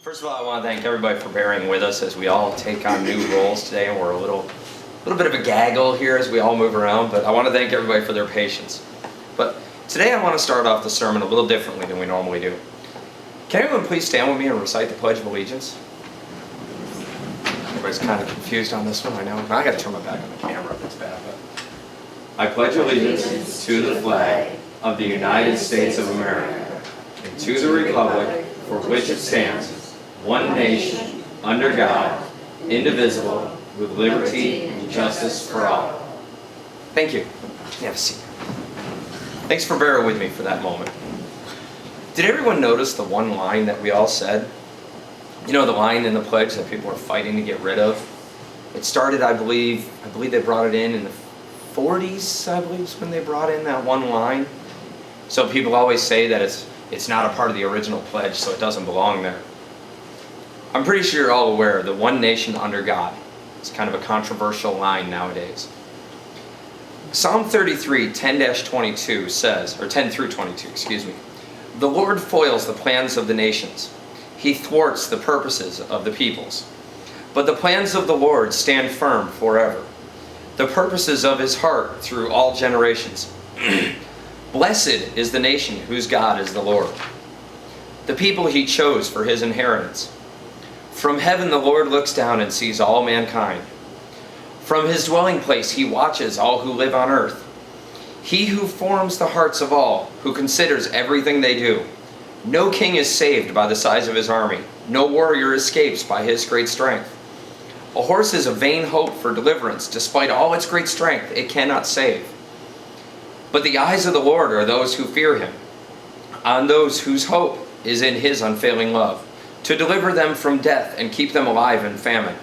First of all, I want to thank everybody for bearing with us as we all take on new roles today, and we're a little bit of a gaggle here as we all move around, but I want to thank everybody for their patience. But today I want to start off the sermon a little differently than we normally do. Can everyone please stand with me and recite the Pledge of Allegiance? Everybody's kind of confused on this one, I know. I got to turn my back on the camera, that's bad. But I pledge allegiance to the flag of the United States of America and to the republic for which it stands, one nation, under God, indivisible, with liberty and justice for all. Thank you. Have a seat. Thanks for bearing with me for that moment. Did everyone notice the one line that we all said? You know, the line in the pledge that people are fighting to get rid of? It started, I believe they brought it in the 40s, I believe is when they brought in that one line. So people always say that it's not a part of the original pledge, so it doesn't belong there. I'm pretty sure you're all aware of the one nation under God. It's kind of a controversial line nowadays. Psalm 33, 10-22 says, or 10 through 22, excuse me. The Lord foils the plans of the nations. He thwarts the purposes of the peoples. But the plans of the Lord stand firm forever, the purposes of his heart through all generations. Blessed is the nation whose God is the Lord, the people he chose for his inheritance. From heaven the Lord looks down and sees all mankind. From his dwelling place he watches all who live on earth. He who forms the hearts of all, who considers everything they do. No king is saved by the size of his army. No warrior escapes by his great strength. A horse is a vain hope for deliverance. Despite all its great strength, it cannot save. But the eyes of the Lord are those who fear him, on those whose hope is in his unfailing love, to deliver them from death and keep them alive in famine.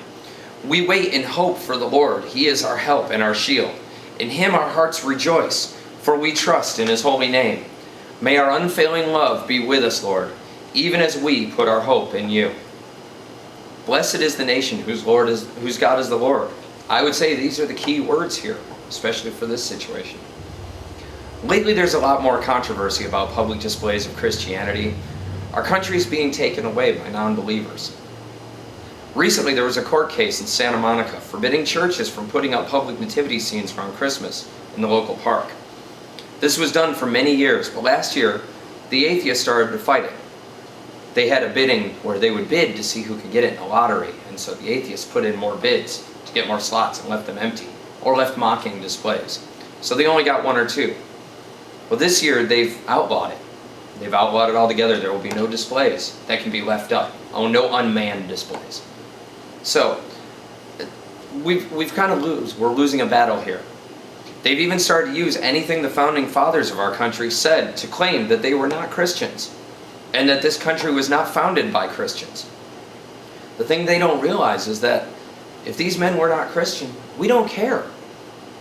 We wait in hope for the Lord. He is our help and our shield. In him our hearts rejoice, for we trust in his holy name. May our unfailing love be with us, Lord, even as we put our hope in you. Blessed is the nation whose God is the Lord. I would say these are the key words here, especially for this situation. Lately there's a lot more controversy about public displays of Christianity. Our country is being taken away by non-believers. Recently there was a court case in Santa Monica forbidding churches from putting up public nativity scenes around Christmas in the local park. This was done for many years, but last year the atheists started to fight it. They had a bidding where they would bid to see who could get it in a lottery, and so the atheists put in more bids to get more slots and left them empty, or left mocking displays. So they only got one or two. Well, this year they've outlawed it. They've outlawed it altogether. There will be no displays that can be left up. Oh, no unmanned displays. So we've kind of we're losing a battle here. They've even started to use anything the founding fathers of our country said to claim that they were not Christians and that this country was not founded by Christians. The thing they don't realize is that if these men were not Christian, we don't care.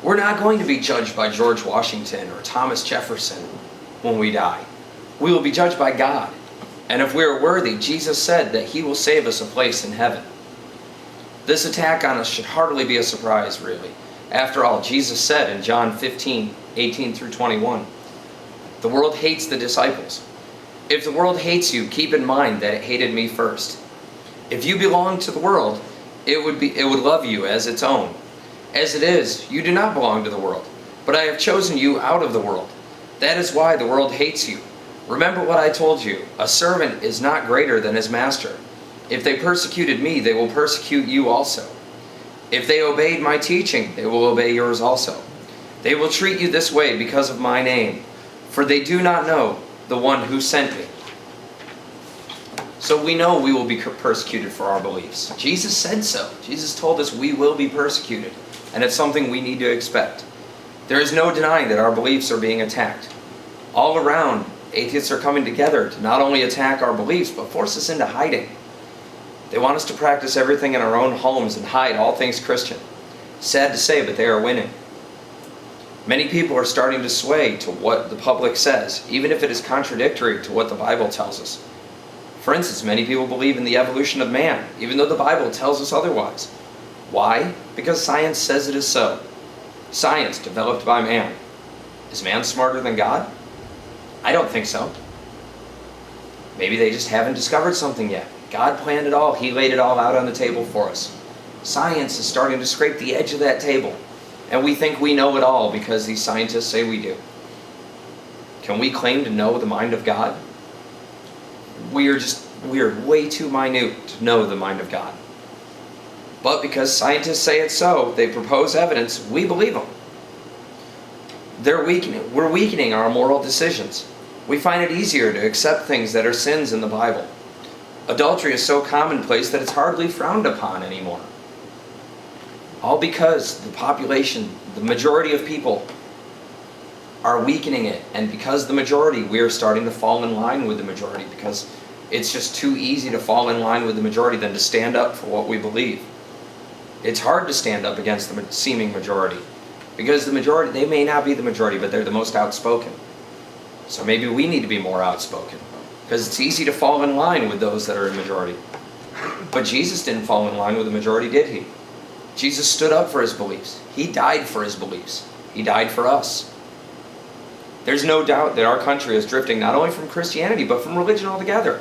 We're not going to be judged by George Washington or Thomas Jefferson when we die. We will be judged by God. And if we are worthy, Jesus said that he will save us a place in heaven. This attack on us should hardly be a surprise, really. After all, Jesus said in John 15, 18 through 21, the world hates the disciples. If the world hates you, keep in mind that it hated me first. If you belong to the world, it would love you as its own. As it is, you do not belong to the world, but I have chosen you out of the world. That is why the world hates you. Remember what I told you, a servant is not greater than his master. If they persecuted me, they will persecute you also. If they obeyed my teaching, they will obey yours also. They will treat you this way because of my name, for they do not know the one who sent me. So we know we will be persecuted for our beliefs. Jesus said so. Jesus told us we will be persecuted, and it's something we need to expect. There is no denying that our beliefs are being attacked. All around, atheists are coming together to not only attack our beliefs, but force us into hiding. They want us to practice everything in our own homes and hide all things Christian. Sad to say, but they are winning. Many people are starting to sway to what the public says, even if it is contradictory to what the Bible tells us. For instance, many people believe in the evolution of man, even though the Bible tells us otherwise. Why? Because science says it is so. Science developed by man. Is man smarter than God? I don't think so. Maybe they just haven't discovered something yet. God planned it all. He laid it all out on the table for us. Science is starting to scrape the edge of that table. And we think we know it all because these scientists say we do. Can we claim to know the mind of God? We are way too minute to know the mind of God. But because scientists say it's so, they propose evidence, we believe them. We're weakening our moral decisions. We find it easier to accept things that are sins in the Bible. Adultery is so commonplace that it's hardly frowned upon anymore. All because the population, the majority of people, are weakening it. And because the majority, we are starting to fall in line with the majority, because it's just too easy to fall in line with the majority than to stand up for what we believe. It's hard to stand up against the seeming majority, because the majority, they may not be the majority, but they're the most outspoken. So maybe we need to be more outspoken, because it's easy to fall in line with those that are in majority. But Jesus didn't fall in line with the majority, did he? Jesus stood up for his beliefs. He died for his beliefs. He died for us. There's no doubt that our country is drifting not only from Christianity, but from religion altogether.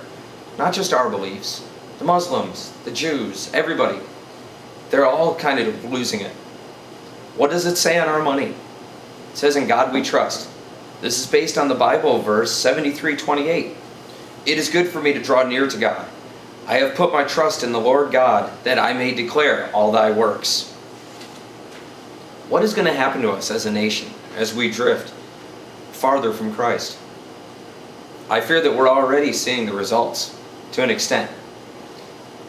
Not just our beliefs. The Muslims, the Jews, everybody. They're all kind of losing it. What does it say on our money? It says, "In God we trust." This is based on the Bible verse 73:28. "It is good for me to draw near to God. I have put my trust in the Lord God, that I may declare all thy works." What is going to happen to us as a nation as we drift farther from Christ? I fear that we're already seeing the results to an extent.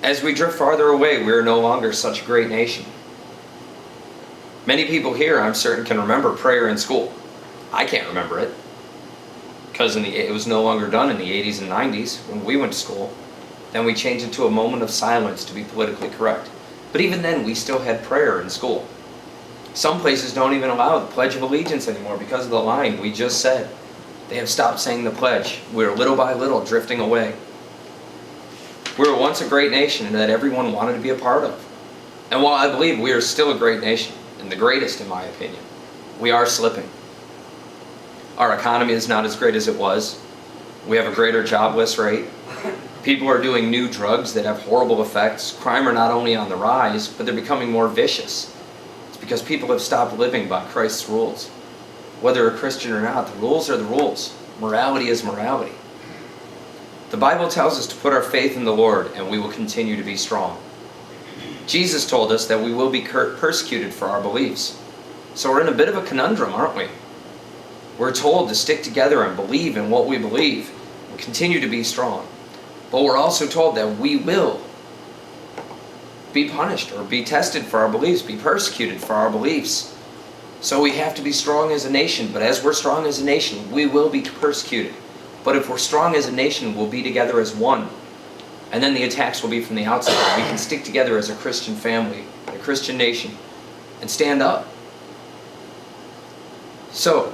As we drift farther away, we are no longer such a great nation. Many people here, I'm certain, can remember prayer in school. I can't remember it, because it was no longer done in the 80s and 90s when we went to school. Then we changed it to a moment of silence to be politically correct. But even then, we still had prayer in school. Some places don't even allow the Pledge of Allegiance anymore because of the line we just said. They have stopped saying the pledge. We're little by little drifting away. We were once a great nation that everyone wanted to be a part of. And while I believe we are still a great nation, and the greatest in my opinion, we are slipping. Our economy is not as great as it was. We have a greater jobless rate. People are doing new drugs that have horrible effects. Crime are not only on the rise, but they're becoming more vicious. It's because people have stopped living by Christ's rules. Whether a Christian or not, the rules are the rules. Morality is morality. The Bible tells us to put our faith in the Lord, and we will continue to be strong. Jesus told us that we will be persecuted for our beliefs. So we're in a bit of a conundrum, aren't we? We're told to stick together and believe in what we believe and continue to be strong. But we're also told that we will be punished or be tested for our beliefs, be persecuted for our beliefs. So we have to be strong as a nation. But as we're strong as a nation, we will be persecuted. But if we're strong as a nation, we'll be together as one. And then the attacks will be from the outside. We can stick together as a Christian family, a Christian nation, and stand up. So,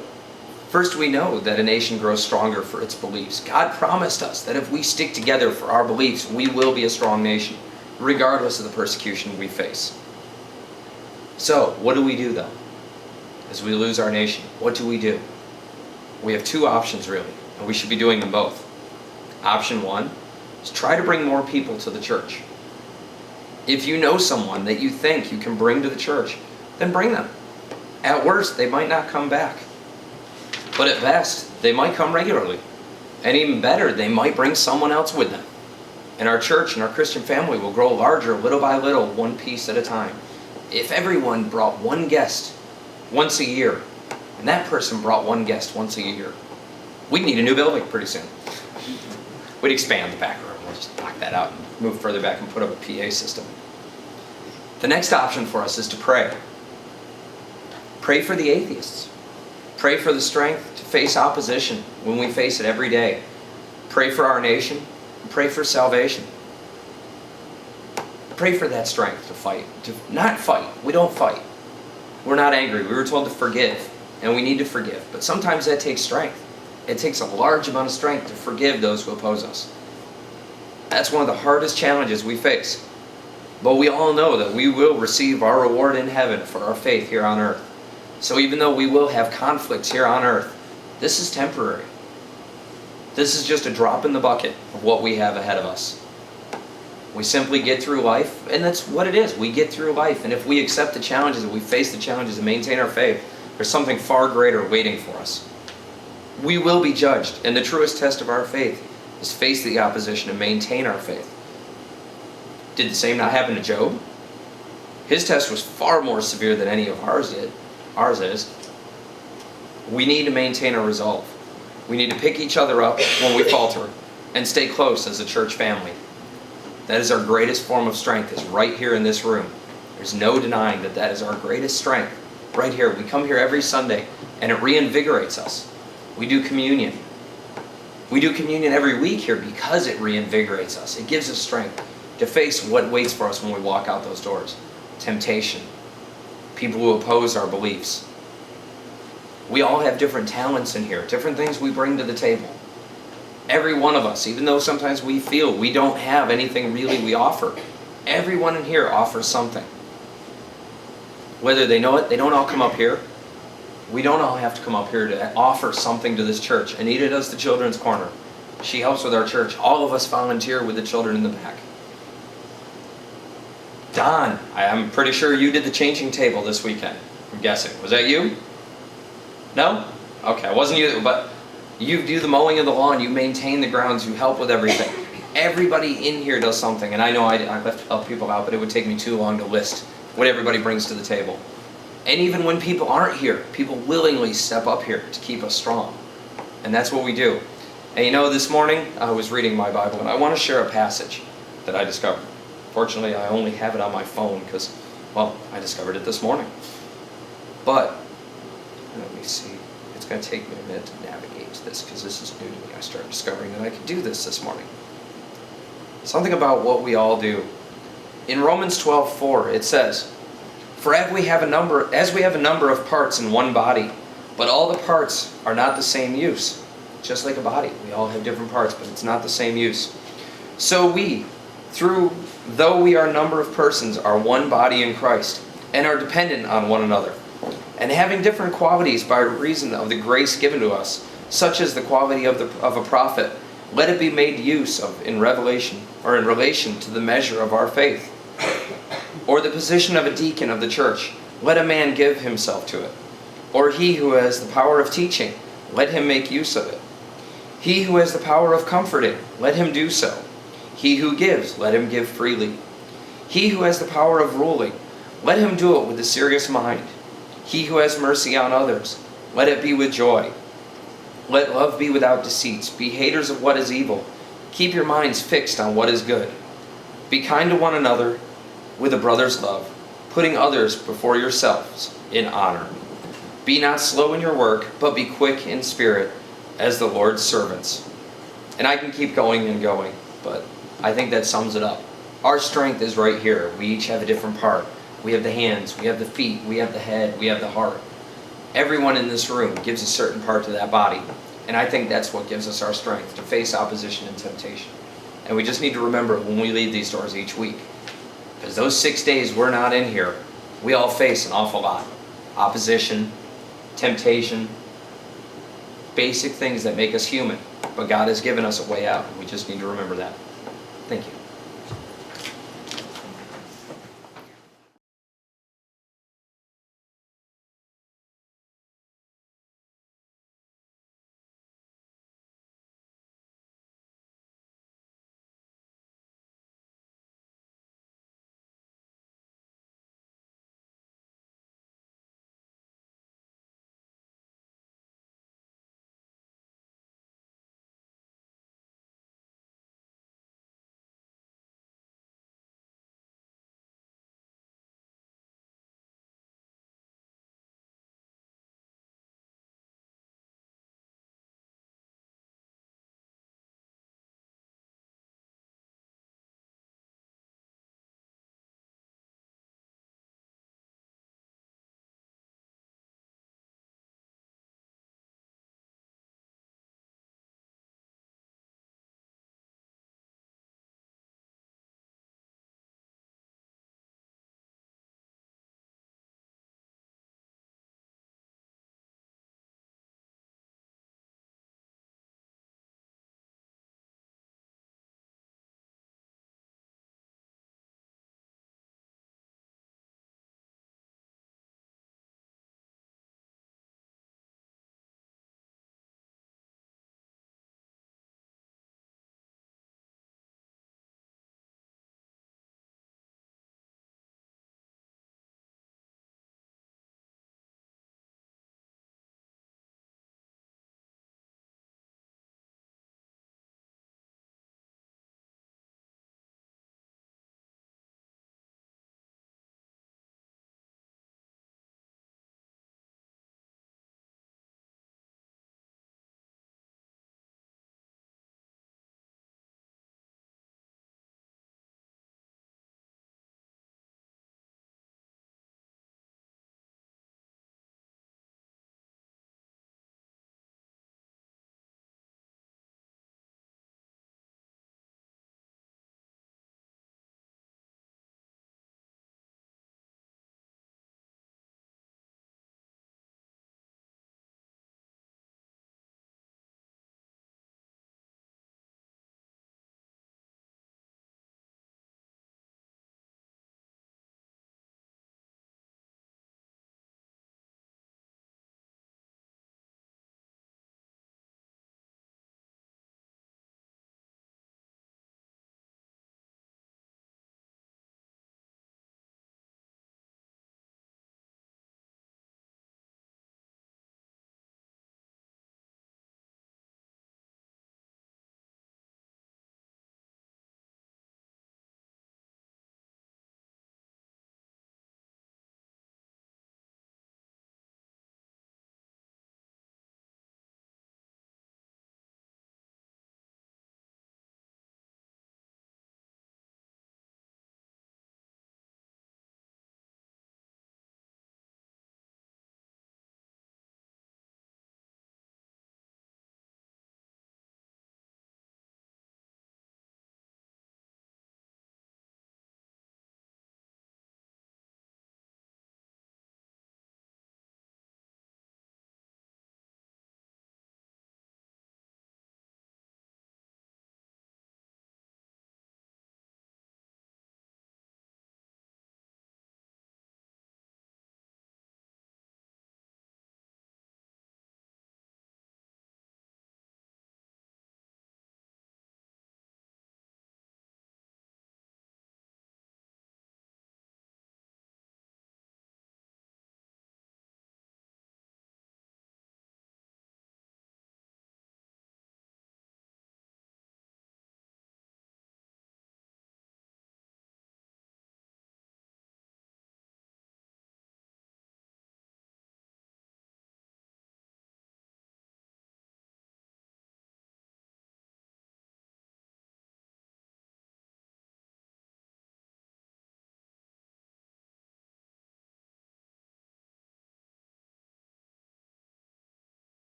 first we know that a nation grows stronger for its beliefs. God promised us that if we stick together for our beliefs, we will be a strong nation, regardless of the persecution we face. So, what do we do though? As we lose our nation, what do? We have two options really, and we should be doing them both. Option one is try to bring more people to the church. If you know someone that you think you can bring to the church, then bring them. At worst, they might not come back. But at best, they might come regularly. And even better, they might bring someone else with them. And our church and our Christian family will grow larger little by little, one piece at a time. If everyone brought one guest once a year, and that person brought one guest once a year, we'd need a new building pretty soon. We'd expand the back room. We'll just knock that out and move further back and put up a PA system. The next option for us is to pray. Pray for the atheists. Pray for the strength to face opposition when we face it every day. Pray for our nation. Pray for salvation. Pray for that strength to fight. To not fight. We don't fight. We're not angry. We were told to forgive. And we need to forgive. But sometimes that takes strength. It takes a large amount of strength to forgive those who oppose us. That's one of the hardest challenges we face. But we all know that we will receive our reward in heaven for our faith here on earth. So even though we will have conflicts here on earth, this is temporary. This is just a drop in the bucket of what we have ahead of us. We simply get through life, and that's what it is. We get through life, and if we accept the challenges, and we face the challenges and maintain our faith, there's something far greater waiting for us. We will be judged, and the truest test of our faith is face the opposition and maintain our faith. Did the same not happen to Job? His test was far more severe than any of ours is. We need to maintain our resolve. We need to pick each other up when we falter and stay close as a church family. That is our greatest form of strength, is right here in this room. There's no denying that that is our greatest strength. Right here. We come here every Sunday and it reinvigorates us. We do communion. We do communion every week here because it reinvigorates us. It gives us strength to face what waits for us when we walk out those doors. Temptation. People who oppose our beliefs. We all have different talents in here, different things we bring to the table. Every one of us, even though sometimes we feel we don't have anything really we offer, everyone in here offers something. Whether they know it, they don't all come up here. We don't all have to come up here to offer something to this church. Anita does the Children's Corner. She helps with our church. All of us volunteer with the children in the back. Don, I'm pretty sure you did the changing table this weekend. I'm guessing. Was that you? No? Okay, it wasn't you, but you do the mowing of the lawn, you maintain the grounds, you help with everything. Everybody in here does something, and I know I left other people out, but it would take me too long to list what everybody brings to the table. And even when people aren't here, people willingly step up here to keep us strong. And that's what we do. And you know, this morning I was reading my Bible, and I want to share a passage that I discovered. Fortunately, I only have it on my phone because, well, I discovered it this morning. But, let me see. It's going to take me a minute to navigate this because this is new to me. I started discovering that I could do this morning. Something about what we all do. In Romans 12:4, it says, "For as we have a number of parts in one body, but all the parts are not the same use." Just like a body, we all have different parts, but it's not the same use. "So we, though we are a number of persons, are one body in Christ, and are dependent on one another. And having different qualities by reason of the grace given to us, such as the quality of a prophet, let it be made use of in relation to the measure of our faith. Or the position of a deacon of the church, let a man give himself to it. Or he who has the power of teaching, let him make use of it. He who has the power of comforting, let him do so. He who gives, let him give freely. He who has the power of ruling, let him do it with a serious mind. He who has mercy on others, let it be with joy. Let love be without deceits. Be haters of what is evil. Keep your minds fixed on what is good. Be kind to one another with a brother's love, putting others before yourselves in honor. Be not slow in your work, but be quick in spirit as the Lord's servants." And I can keep going and going, but I think that sums it up. Our strength is right here. We each have a different part. We have the hands, we have the feet, we have the head, we have the heart. Everyone in this room gives a certain part to that body. And I think that's what gives us our strength to face opposition and temptation. And we just need to remember when we leave these doors each week. Because those 6 days we're not in here, we all face an awful lot. Opposition, temptation, basic things that make us human. But God has given us a way out, and we just need to remember that.